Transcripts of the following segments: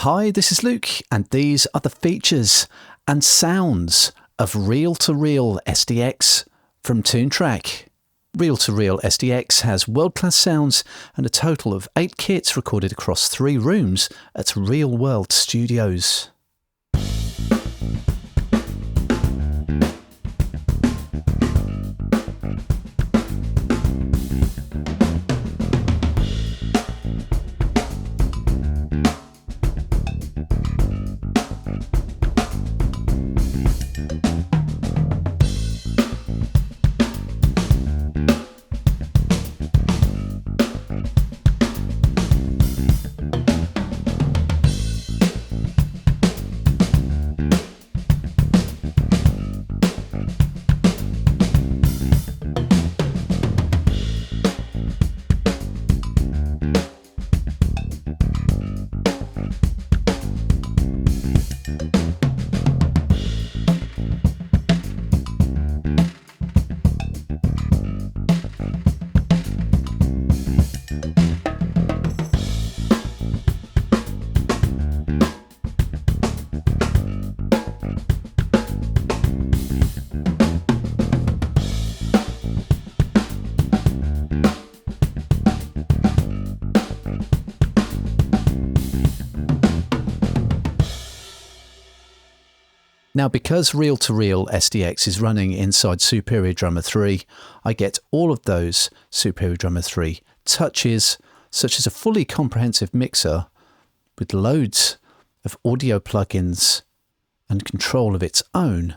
Hi, this is Luke, and these are the features and sounds of Real To Reel SDX from Toontrack. Real To Reel SDX has world-class sounds and a total of 8 kits recorded across 3 rooms at Real World Studios. Now, because Real To Reel SDX is running inside Superior Drummer 3, I get all of those Superior Drummer 3 touches, such as a fully comprehensive mixer with loads of audio plugins and control of its own.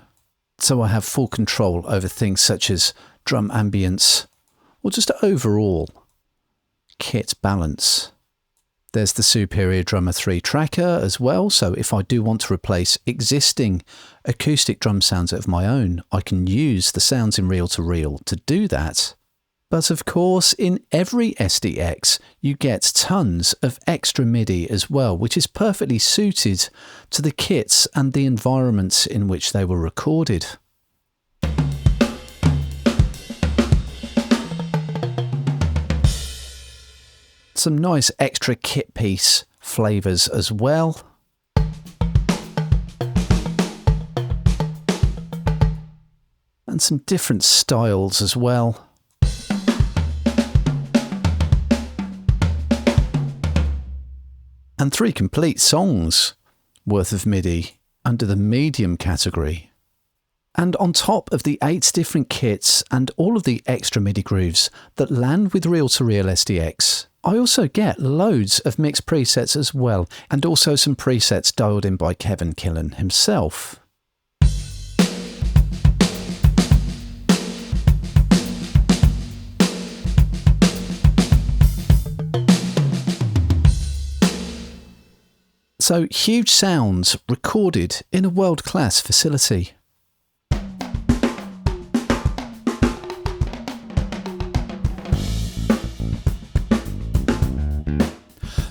So I have full control over things such as drum ambience or just overall kit balance. There's the Superior Drummer 3 tracker as well, so if I do want to replace existing acoustic drum sounds of my own, I can use the sounds in Real To Reel to do that. But of course, in every SDX, you get tons of extra MIDI as well, which is perfectly suited to the kits and the environments in which they were recorded. Some nice extra kit piece flavours as well. And some different styles as well. And 3 complete songs worth of MIDI under the medium category. And on top of the 8 different kits and all of the extra MIDI grooves that land with Real To Reel SDX, I also get loads of mixed presets as well, and also some presets dialed in by Kevin Killen himself. So, huge sounds recorded in a world-class facility.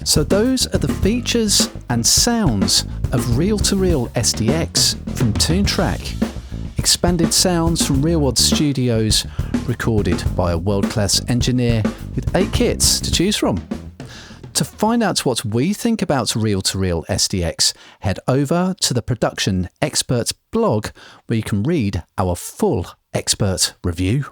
So those are the features and sounds of Real To Reel SDX from Toontrack. Expanded sounds from Real World Studios, recorded by a world-class engineer with 8 kits to choose from. To find out what we think about Real To Reel SDX, head over to the Production Experts blog where you can read our full expert review.